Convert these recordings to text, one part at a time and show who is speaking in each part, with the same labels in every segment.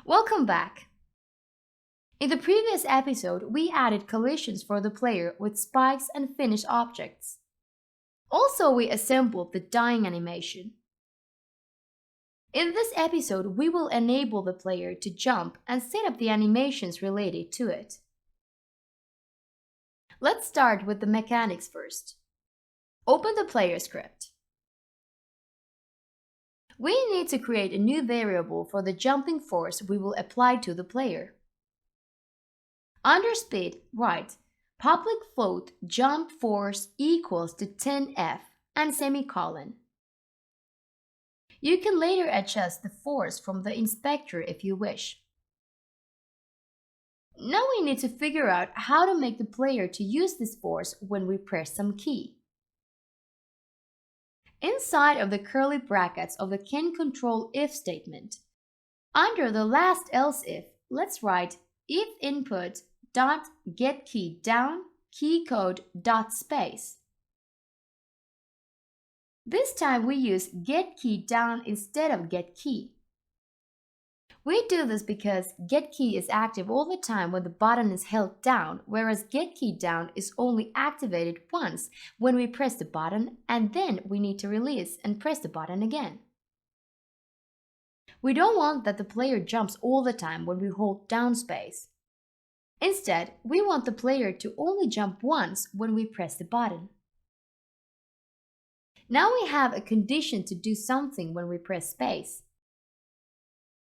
Speaker 1: Welcome back! In the previous episode, we added collisions for the player with spikes and finished objects. Also, we assembled the dying animation. In this episode, we will enable the player to jump and set up the animations related to it. Let's start with the mechanics first. Open the player script. We need to create a new variable for the jumping force we will apply to the player. Under speed, write public float jump force equals to 10F and semicolon. You can later adjust the force from the inspector if you wish. Now we need to figure out how to make the player to use this force when we press some key. Inside of the curly brackets of the can control if statement, under the last else if, let's write if input dot get key down key code dot space. This time we use get key down instead of get key. We do this because get key is active all the time when the button is held down, whereas get key down is only activated once when we press the button and then we need to release and press the button again. We don't want that the player jumps all the time when we hold down space. Instead, we want the player to only jump once when we press the button. Now we have a condition to do something when we press space.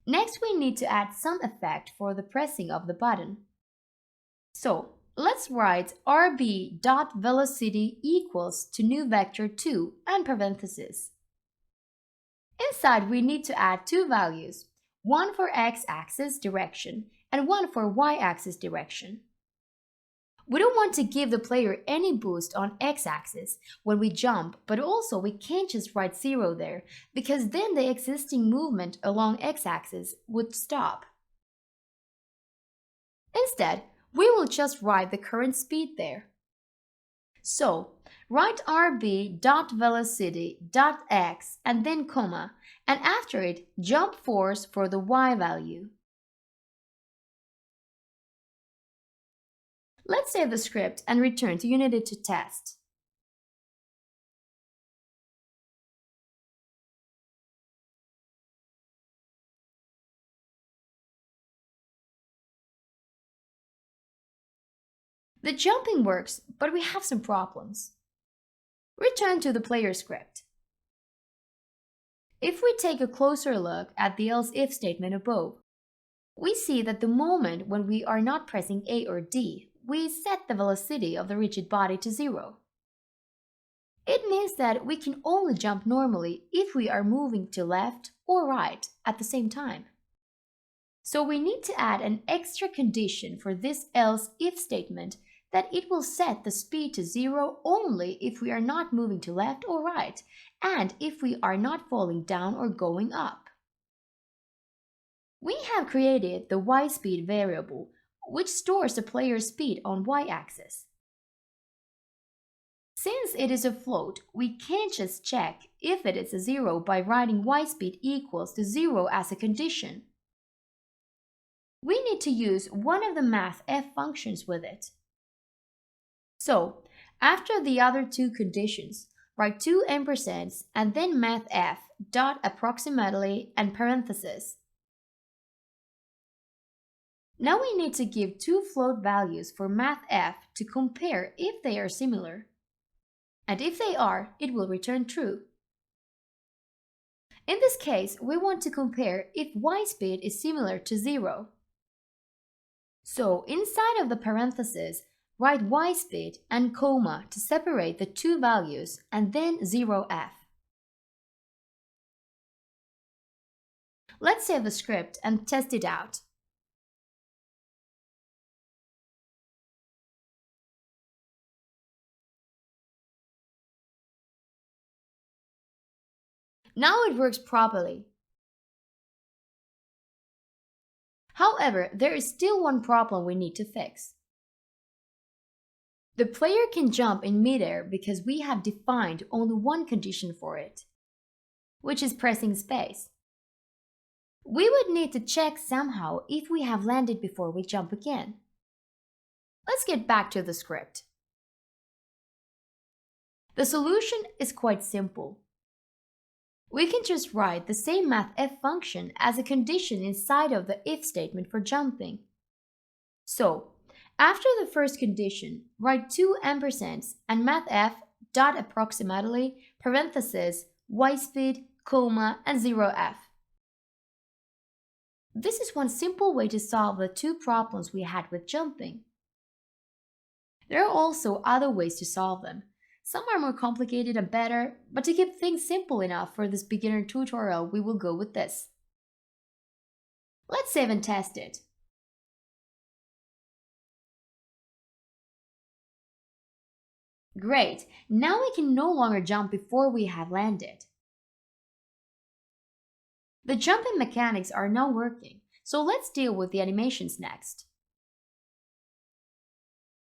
Speaker 1: Next, we need to add some effect for the pressing of the button. So, let's write rb.velocity equals to new vector 2 and parentheses. Inside, we need to add two values, one for x-axis direction and one for y-axis direction. We don't want to give the player any boost on x-axis when we jump, but also we can't just write 0 there, because then the existing movement along x-axis would stop. Instead, we will just write the current speed there. So, write rb.velocity.x and then comma, and after it, jump force for the y value. Let's save the script and return to Unity to test. The jumping works, but we have some problems. Return to the player script. If we take a closer look at the else-if statement above, we see that the moment when we are not pressing A or D, we set the velocity of the rigid body to 0. It means that we can only jump normally if we are moving to left or right at the same time. So we need to add an extra condition for this else-if statement that it will set the speed to 0 only if we are not moving to left or right and if we are not falling down or going up. We have created the y-speed variable, which stores the player's speed on y-axis. Since it is a float, we can't just check if it is a 0 by writing y-speed equals to 0 as a condition. We need to use one of the mathf functions with it. So, after the other two conditions, write two ampersands and then mathf dot approximately and parentheses. Now we need to give two float values for mathf to compare if they are similar. And if they are, it will return true. In this case, we want to compare if y-speed is similar to 0. So inside of the parentheses, write y-speed and comma to separate the two values and then 0f. Let's save the script and test it out. Now it works properly. However, there is still one problem we need to fix. The player can jump in midair because we have defined only one condition for it, which is pressing space. we would need to check somehow if we have landed before we jump again. Let's get back to the script. The solution is quite simple. We can just write the same mathf function as a condition inside of the if statement for jumping. So, after the first condition, write two ampersands and mathf dot approximately parenthesis y speed, comma, and 0f. This is one simple way to solve the two problems we had with jumping. There are also other ways to solve them. Some are more complicated and better, but to keep things simple enough for this beginner tutorial, we will go with this. Let's save and test it. Great, now we can no longer jump before we have landed. The jumping mechanics are now working, so let's deal with the animations next.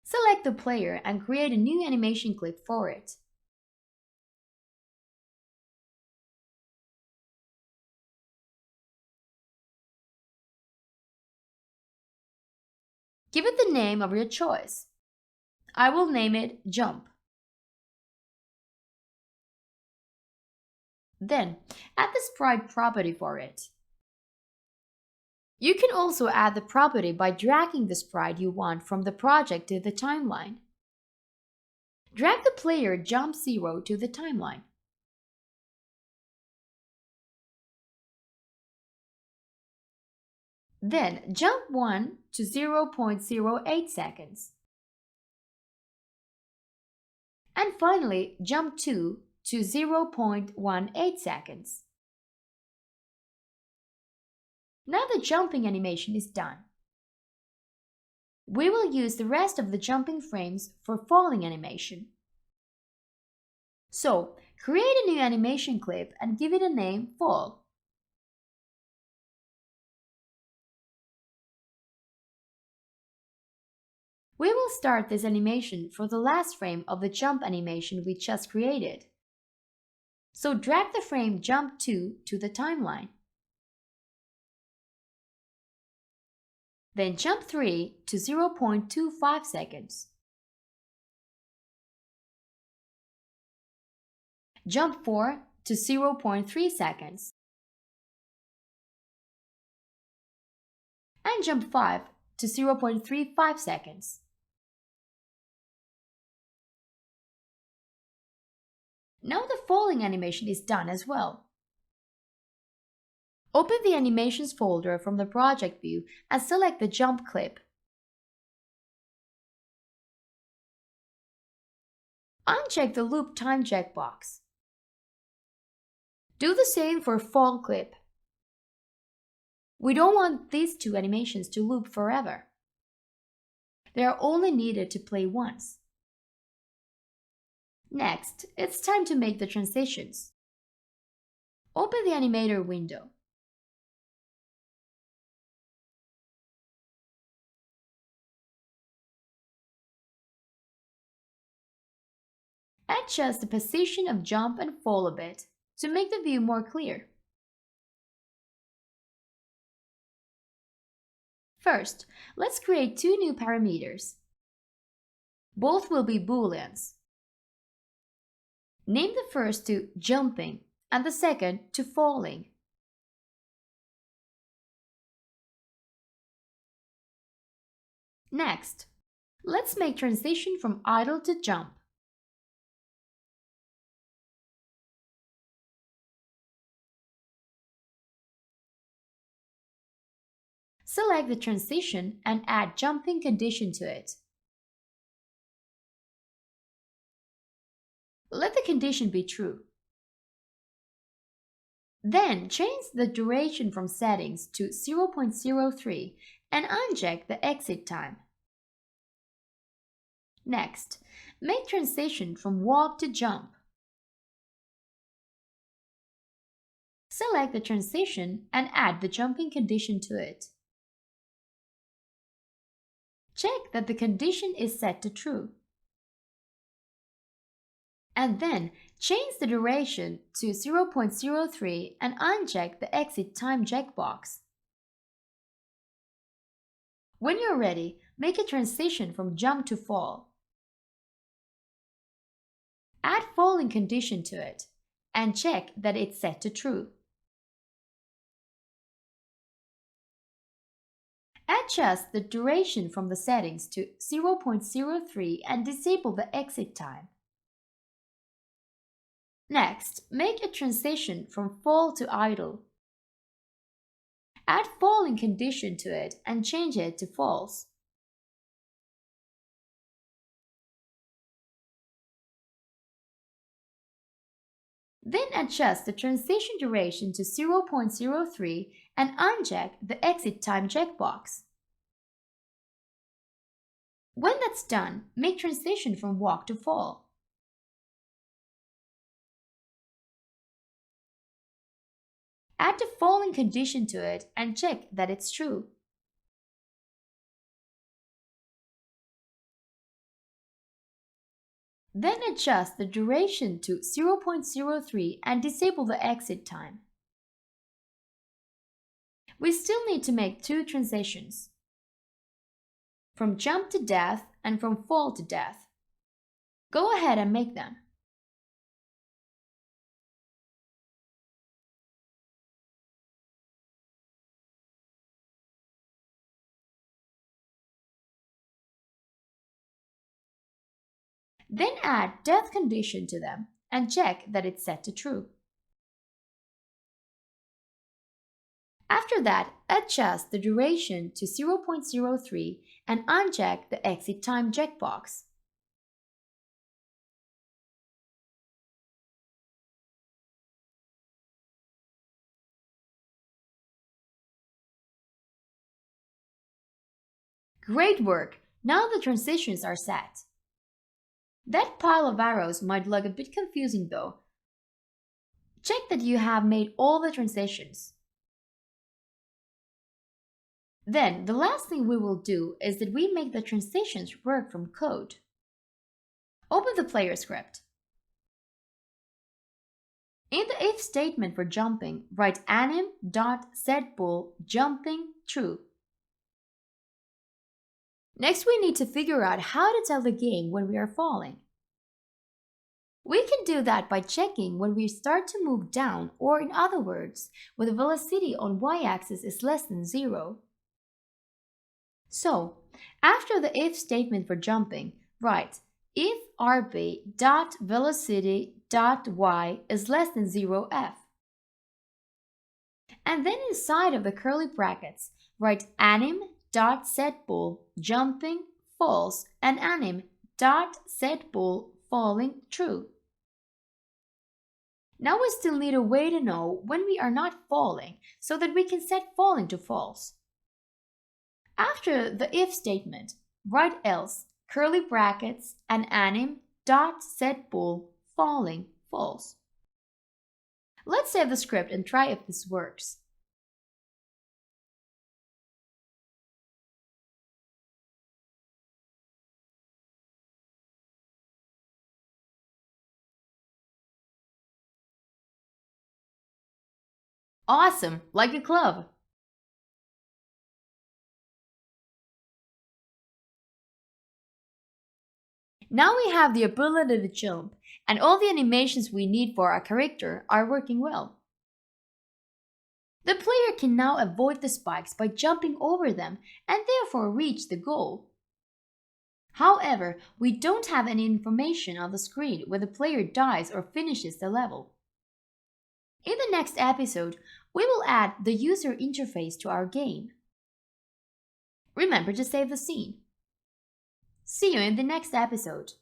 Speaker 1: Select the player and create a new animation clip for it. Give it the name of your choice. I will name it Jump. Then, add the sprite property for it. You can also add the property by dragging the sprite you want from the project to the timeline. Drag the player Jump 0 to the timeline. Then Jump 1 to 0.08 seconds. And finally, Jump 2 to 0.18 seconds. Now the jumping animation is done. We will use the rest of the jumping frames for falling animation. So, create a new animation clip and give it a name Fall. We will start this animation for the last frame of the jump animation we just created. So drag the frame Jump 2 to the timeline. Then Jump 3 to 0.25 seconds. Jump 4 to 0.3 seconds. And Jump 5 to 0.35 seconds. Now the falling animation is done as well. Open the Animations folder from the project view and select the jump clip. Uncheck the Loop Time checkbox. Do the same for Fall clip. We don't want these two animations to loop forever. They are only needed to play once. Next, it's time to make the transitions. Open the Animator window. Adjust the position of jump and fall a bit to make the view more clear. First, let's create two new parameters. Both will be booleans. Name the first to jumping and the second to falling. Next, let's make transition from idle to jump. Select the transition and add jumping condition to it. Let the condition be true. Then change the duration from settings to 0.03 and uncheck the exit time. Next, make transition from walk to jump. Select the transition and add the jumping condition to it. Check that the condition is set to true. and then change the duration to 0.03 and uncheck the exit time checkbox. When you're ready, make a transition from jump to fall. Add falling condition to it and check that it's set to true. Adjust the duration from the settings to 0.03 and disable the exit time. Next, make a transition from fall to idle. Add falling condition to it and change it to false. Then adjust the transition duration to 0.03 and uncheck the exit time checkbox. When that's done, make transition from walk to fall. Add the falling condition to it and check that it's true. Then adjust the duration to 0.03 and disable the exit time. We still need to make two transitions, from jump to death and from fall to death. Go ahead and make them. Then add death condition to them and check that it's set to true. After that, adjust the duration to 0.03 and uncheck the exit time checkbox. Great work! Now the transitions are set. That pile of arrows might look a bit confusing though. Check that you have made all the transitions. Then, the last thing we will do is that we make the transitions work from code. Open the player script. In the if statement for jumping, write anim.setBool jumping true. Next, we need to figure out how to tell the game when we are falling. We can do that by checking when we start to move down, or in other words, when the velocity on y-axis is less than 0. So, after the if statement for jumping, write if rb.velocity.y is less than 0f. And then inside of the curly brackets, write anim.setBool jumping false and anim.setBool falling true. Now we still need a way to know when we are not falling so that we can set falling to false. After the if statement, write else, curly brackets, and anim.setBool falling false. Let's save the script and try if this works. Awesome, like a club! Now we have the ability to jump, and all the animations we need for our character are working well. The player can now avoid the spikes by jumping over them and therefore reach the goal. However, we don't have any information on the screen when the player dies or finishes the level. In the next episode, we will add the user interface to our game. Remember to save the scene. See you in the next episode.